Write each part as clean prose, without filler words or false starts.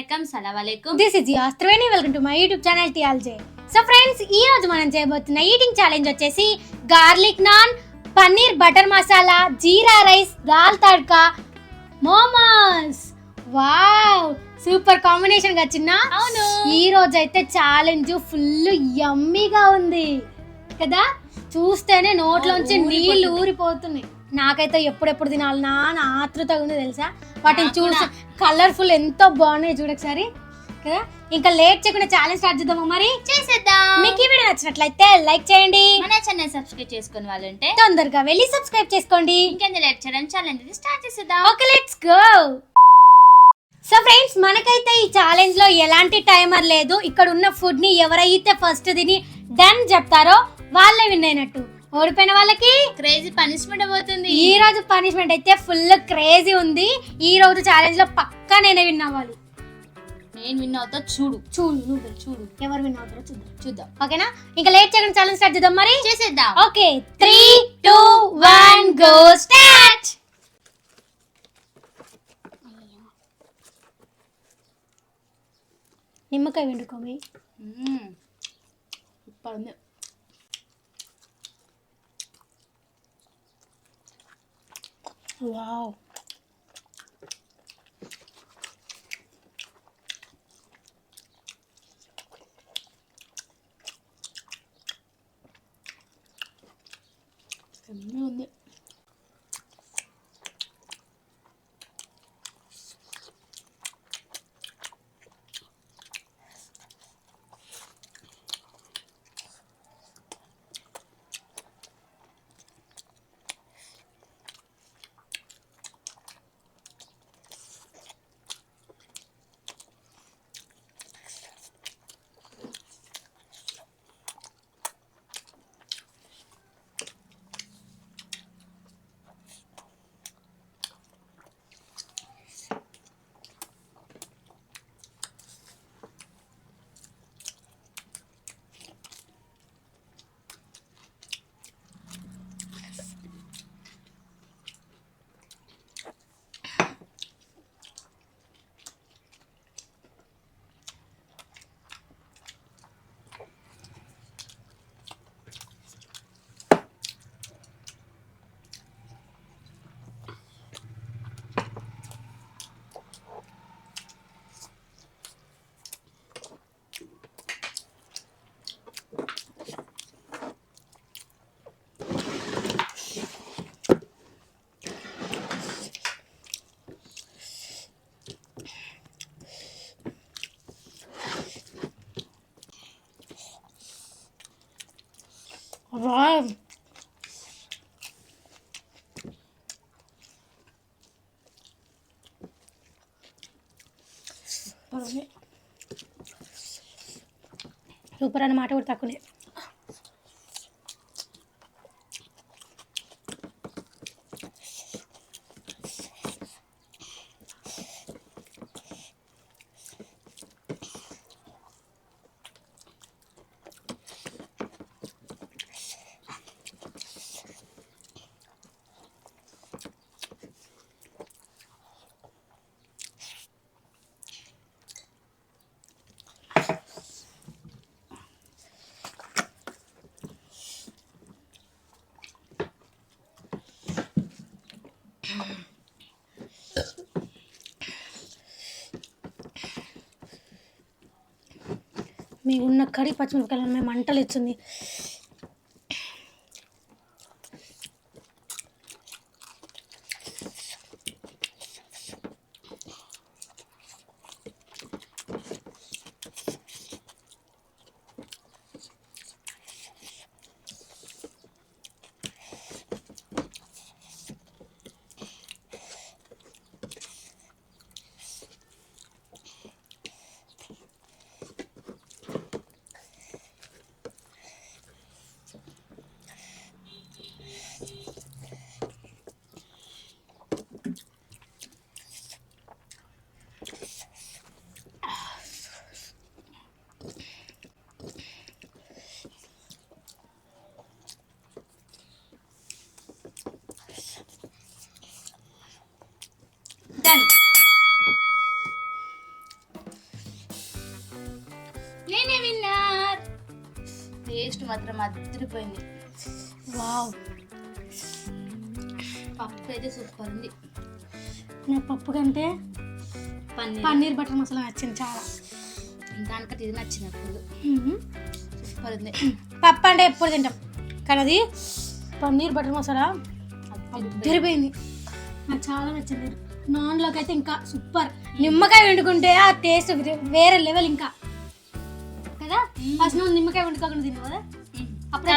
అలైకుం, సలాం అలైకుం. This is your Triveni. Welcome to my YouTube channel టియాల్జే. సో ఫ్రెండ్స్, ఈ రోజు మనం చేయబోతున్న ఈటింగ్ ఛాలెంజ్ వచ్చేసి garlic naan, paneer butter masala, jeera rice, dal tadka, momos. Wow, super combination గా చిన్న. అవును, ఈ రోజు అయితే ఛాలెంజ్ ఫుల్ యమ్మీగా ఉంది కదా. చూస్తేనే నోట్లోంచి నీళ్లు ఊరిపోతున్నాయి. నాకైతే ఎప్పుడెప్పుడు తినాలి నా ఆతృతగా ఉంది తెలుసా. వాటిని చూసి కలర్ఫుల్ ఎంతో బాగున్నాయి చూడొకసారి కదా. ఇంకా లేట్ చేయకుండా ఛాలెంజ్ స్టార్ట్ చేద్దాము. మరి చేసేద్దాం. మీకు ఈ వీడియో నచ్చినట్లయితే లైక్ చేయండి. మన ఛానల్ సబ్స్క్రైబ్ చేసుకునే వాళ్ళు ఉంటే తొందరగా వెళ్ళి సబ్స్క్రైబ్ చేసుకోండి. ఇంకెంత లేట్ చేయడం, ఛాలెంజ్ స్టార్ట్ చేసేద్దాం. Okay, let's go. So friends, మనకైతే ఈ ఛాలెంజ్ లో ఎలాంటి టైమర్ లేదు. ఇక్కడ ఉన్న ఫుడ్ ని ఎవరైతే ఫస్ట్ తిని డన్ చెప్తారో వాళ్ళే విన్ అయినట్టు. ఓడిపోయిన వాళ్ళకి క్రేజీ పనిష్మెంట్ పోతుంది. ఈ రోజు పనిష్మెంట్ అయితే ఫుల్ క్రేజీ ఉంది. ఈ రోజు ఛాలెంజ్ లో పక్కా నేనే విన్ అవ్వాలి. నేను విన్ అవుతా. చూడు నువ్వు చూడు ఎవరు విన్ అవుతారో చూద్దాం. ఓకేనా? ఇంకా లేట్ చేయడం ఛాలెంజ్ స్టార్ట్ చేద్దాం. మరి చేసేద్దాం. Okay, 3, 2, 1 go start. నిమ్మకాయ వండుకోమి. సూపర్ ఉంది. వావ్, ఉంది. వావ్, సూపర్ అన్నమాట కూడా తక్కువనే. మీ ఉన్న కర్రీ పచ్చిమిరపకాయలు మేము మంటలు ఇచ్చింది. మాత్రం అదిరిపోయింది. వావ్, పప్పు అయితే సూపర్ ఉంది. నా పప్పు కంటే పన్నీర్ బటర్ మసాలా నచ్చింది చాలా. దానికంటే ఇది నచ్చినప్పుడు సూపర్ ఉంది. పప్పు అంటే ఎప్పుడు తింటాం కానీ అది పన్నీర్ బటర్ మసాలా అదిరిపోయింది. నాకు చాలా నచ్చింది. నాన్లోకి అయితే ఇంకా సూపర్. నిమ్మకాయ వండుకుంటే ఆ టేస్ట్ వేరే లెవెల్ ఇంకా కదా. ఫస్ట్ నువ్వు నిమ్మకాయ వండుకోకుండా తిన్నావు కదా, అప్పుడు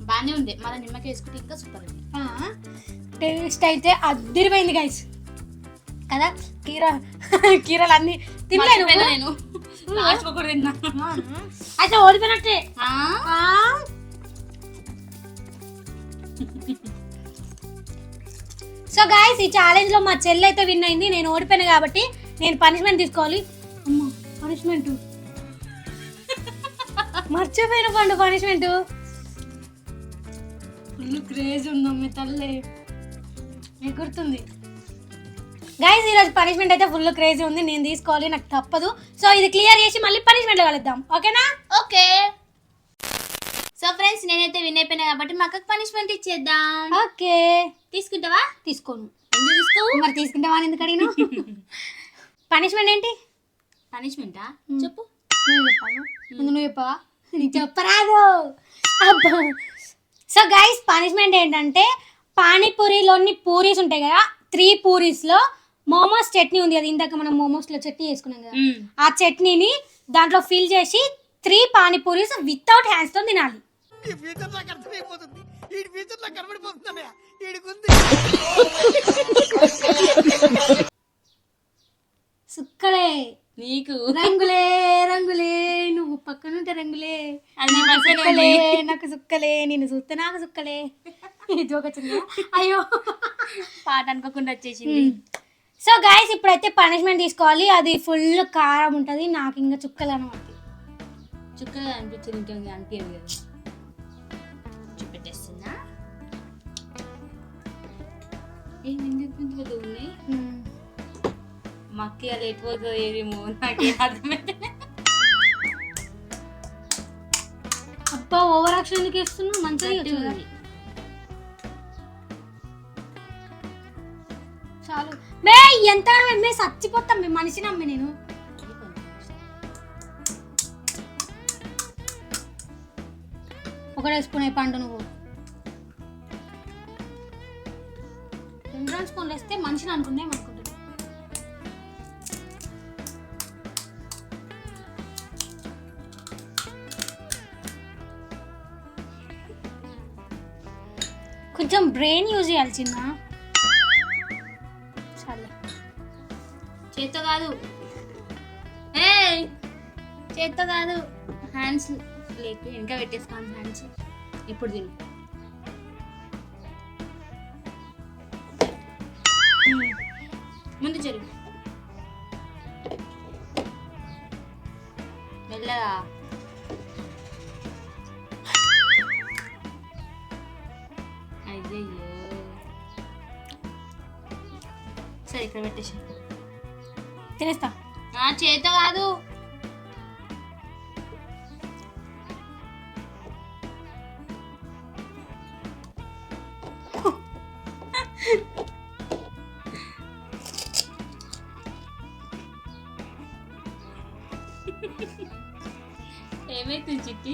బాగానే ఉంది. మళ్ళీ నిమ్మకాయ వేసుకుంటే ఇంకా సూపర్ ఉంది. టేస్ట్ అయితే అదిరిపోయింది గైస్ కదా. కీరాలు అన్ని తినలేను నేను అయితే ఓడిపోయినట్టే. సో గైస్, ఈ ఛాలెంజ్ లో మా చెల్లి అయితే విన్ అయింది. నేను ఓడిపోయాను కాబట్టి నేను పనిష్మెంట్ తీసుకోవాలి. అమ్మా పనిష్మెంట్ మర్చిపోయిన పండు. పనిష్మెంట్ ఫుల్ క్రేజ్ ఉందమ్మ తల్లి, మీకు గుర్తుంది గైస్. ఈరోజు పనిష్మెంట్ అయితే ఫుల్ క్రేజీ ఉంది, నేను తీసుకోవాలి, నాకు తప్పదు. సో ఇది క్లియర్ చేసి మళ్ళీ పనిష్మెంట్ కలుద్దాం, ఓకేనా? ఓకే. సో ఫ్రెండ్స్, నేనైతే విన్ అయిపోయినా కాబట్టి మా అక్కకి పనిష్మెంట్ ఇచ్చేద్దాం. ఓకే, తీసుకుంటావా? తీసుకోను. ఎందుకు తీసుకోవు? మరి తీసుకుంటావా అని ఎందుకు అడిగినా? పనిష్మెంట్ ఏంటి? పనిష్మెంటా చెప్పు. నేను చెప్పాను, ముందు నువ్వు చెప్పవా? నీకు చెప్పరాదు. అబ్బా. సో గైస్, పనిష్మెంట్ ఏంటంటే పానీపూరిలోని పూరీస్ ఉంటాయి కదా, 3 పూరీస్లో మోమోస్ చట్నీ ఉంది కదా, ఇందాక మనం మోమోస్లో చట్నీ చేసుకున్నాం కదా, ఆ చట్నీని దాంట్లో ఫిల్ చేసి 3 పానీపూరీస్ వితౌట్ హ్యాండ్స్తో తినాలి. సుక్కలే నీకు రంగులే రంగులే, నువ్వు పక్కనుంటే రంగులే, నాకు సుక్కలే, నేను చూస్తే నాకు సుక్కలే. జోక్ వచ్చింది. అయ్యో, పాట అనుకోకుండా వచ్చేసింది. సో గైస్, ఇప్పుడైతే పనిష్మెంట్ తీసుకోవాలి. అది ఫుల్ కారం ఉంటుంది, నాకు ఇంకా చుక్కలు అనమాట. చుక్కగా అనిపించింది, ఇంకా అనిపించదు కదా. చూపెట్టేస్తున్నా. ఎందుకు ఉన్నాయి మక్కి అది ఎక్కువ ఏదేమో నాకేం అర్థమైతే. అబ్బా, ఓవర్ యాక్షన్ ఎందుకు వేస్తున్నావు? మంచిగా చాలు మే, ఎంత మే చచ్చిపోతాం మేము, మనిషిని అమ్మే. నేను ఒకటే స్పూన్ పండు, నువ్వు 2 స్పూన్లు వేస్తే మనిషిని అనుకునే అనుకుంటున్నా. కొంచెం బ్రెయిన్ యూజ్ చేయాలి చిన్న. చేత్తో కాదు, చేత్తో కాదు, హ్యాండ్స్ లేకు ఇంకా పెట్టేసుకోండి. హ్యాండ్స్ ఇప్పుడు తిను. ముందు చెరుగు మెల్లగా. అయ్యయ్యో, సరే ఇక్కడ పెట్టేసి తినేస్తా. చేత్తో కాదు. ఏమైతుంది చిట్టి?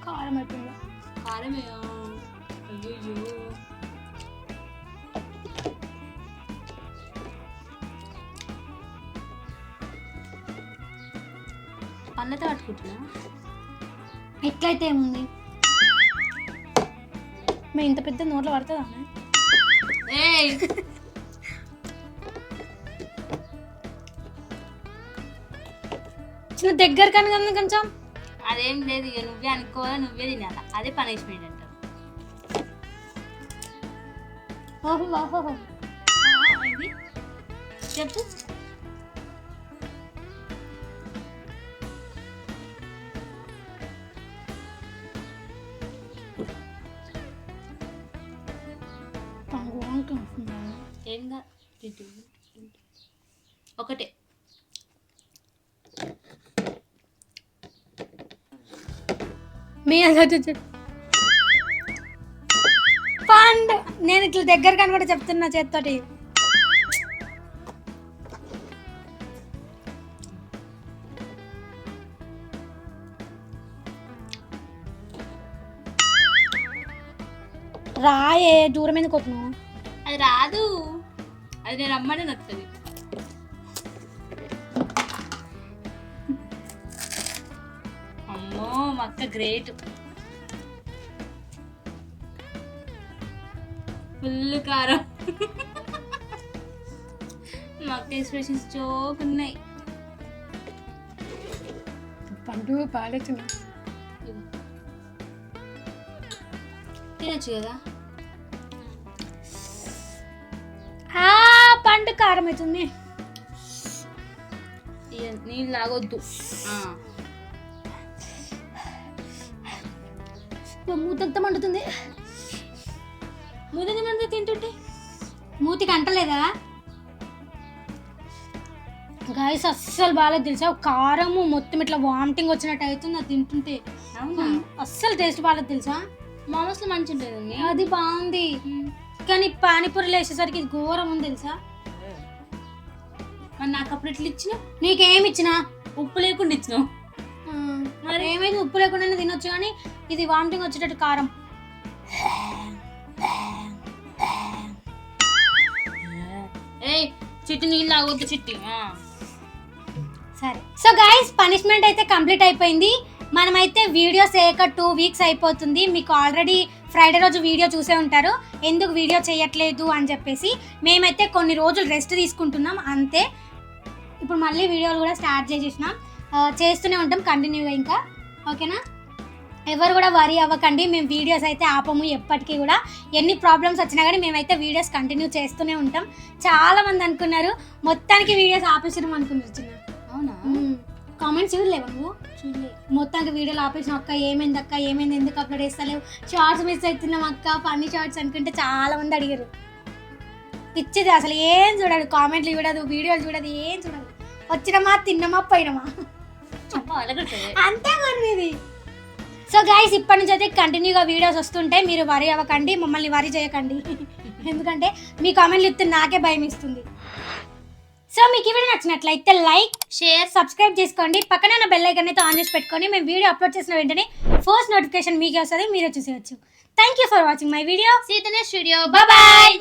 కారం అయిపోయిందా? కారమే. అయ్యో, పళ్ళతో పట్టుకుంటున్నా. ఎట్లయితే ఏముంది, మేము ఇంత పెద్ద నోట్లో పడుతుందా? చిన్న దగ్గర కానీ కదా కొంచెం. అదేం లేదు, ఇక నువ్వే అనుకోవాలి, నువ్వే తినాలి. అదే పనిష్మెంట్ అంటారు. ఓహో, ఇది చెప్పు. ఏం కాదు, ఒకటే. మీ అందరూ పండు నేను ఇట్లా దగ్గర కని కూడా చెప్తున్నా చేత్తోటి. రాయే దూరం ఎందుకు కొట్టును? అది రాదు, అది నేను రమ్మని నచ్చుతుంది. అమ్మో మా అక్క గ్రేట్, ఫుల్ కారం. మా అక్క ఎక్స్ప్రెషన్స్ జోక్ ఉన్నాయి. పండు పాడేస్తున్నా తినచ్చు కదా. పండు కారం అవుతుంది. నీళ్ళు తాగొద్దు. మూతంతా మండుతుంది. ముద్దది మంది తింటుంటే మూతికి అంటలేదా? గైస్ అస్సలు బాగాలేదు తెలుసా, కారము మొత్తం ఇట్లా వామిటింగ్ వచ్చినట్టు అవుతుంది అది తింటుంటే. అవునా? అస్సలు టేస్ట్ బాగాలేదు తెలుసా. మామూలు మంచి ఉంటుంది. అది బాగుంది కానీ పానీపూరిలో వేసేసరికి ఇది ఘోరం ఉంది తెలుసా. మరి నాకు అప్పుడు ఇట్లా ఇచ్చిన, నీకేమి ఇచ్చినా ఉప్పు లేకుండా ఇచ్చినావు. మరి ఏమైంది, ఉప్పు లేకుండానే తినొచ్చు కానీ ఇది వామిటింగ్ వచ్చేటట్టు కారం. చిట్టి నీళ్ళు తాగొద్దు చిట్టి. సరే సో గైస్ పనిష్మెంట్ అయితే కంప్లీట్ అయిపోయింది. మనమైతే వీడియోస్ చేయక 2 వీక్స్ అయిపోతుంది. మీకు ఆల్రెడీ ఫ్రైడే రోజు వీడియో చూసే ఉంటారు ఎందుకు వీడియో చేయట్లేదు అని చెప్పేసి. మేమైతే కొన్ని రోజులు రెస్ట్ తీసుకుంటున్నాం అంతే. ఇప్పుడు మళ్ళీ వీడియోలు కూడా స్టార్ట్ చేసేసినాం, చేస్తూనే ఉంటాం కంటిన్యూగా ఇంకా. ఓకేనా? ఎవరు కూడా వరీ అవ్వకండి, మేము వీడియోస్ అయితే ఆపము ఎప్పటికీ కూడా. ఎన్ని ప్రాబ్లమ్స్ వచ్చినా కానీ మేమైతే వీడియోస్ కంటిన్యూ చేస్తూనే ఉంటాం. చాలా మంది అనుకున్నారు మొత్తానికి వీడియోస్ ఆపేసినాం అనుకున్నారు. చిన్న అవునా? కామెంట్స్ చూడలేవా నువ్వు? చూడలే. మొత్తానికి వీడియోలు ఆపేసిన అక్క, ఏమైంది అక్క, ఏమైంది, ఎందుకు అప్లోడ్ చేస్తలేవు, షార్ట్స్ మిస్ అవుతున్నాం అక్క, ఫన్నీ షార్ట్స్ అనుకుంటే చాలా మంది అడిగారు. పిచ్చిది అసలు ఏం చూడదు, కామెంట్లు చూడదు, వీడియోలు చూడదు, ఏం చూడదు. వచ్చినమా తిన్నమా పోయినమా అంతే మరి ఇది. సో గైస్ ఇప్పటి నుంచి అయితే కంటిన్యూగా వీడియోస్ వస్తుంటాయి, మీరు వరీ అవ్వకండి, మమ్మల్ని వరీ చేయకండి. ఎందుకంటే మీ కామెంట్లు ఇస్తే నాకే భయం ఇస్తుంది. సో మీకు ఈ వీడియో నచ్చినట్లయితే లైక్, షేర్, సబ్స్క్రైబ్ చేసుకోండి. పక్కన ఉన్న బెల్ ఐకాన్ అయితే ఆన్ చేసి పెట్టుకొని మేము వీడియో అప్లోడ్ చేసిన వెంటనే ఫస్ట్ నోటిఫికేషన్ మీకే వస్తుంది, మీరే చూసేయచ్చు. Thank you for watching my video. See you in the next video. Bye bye.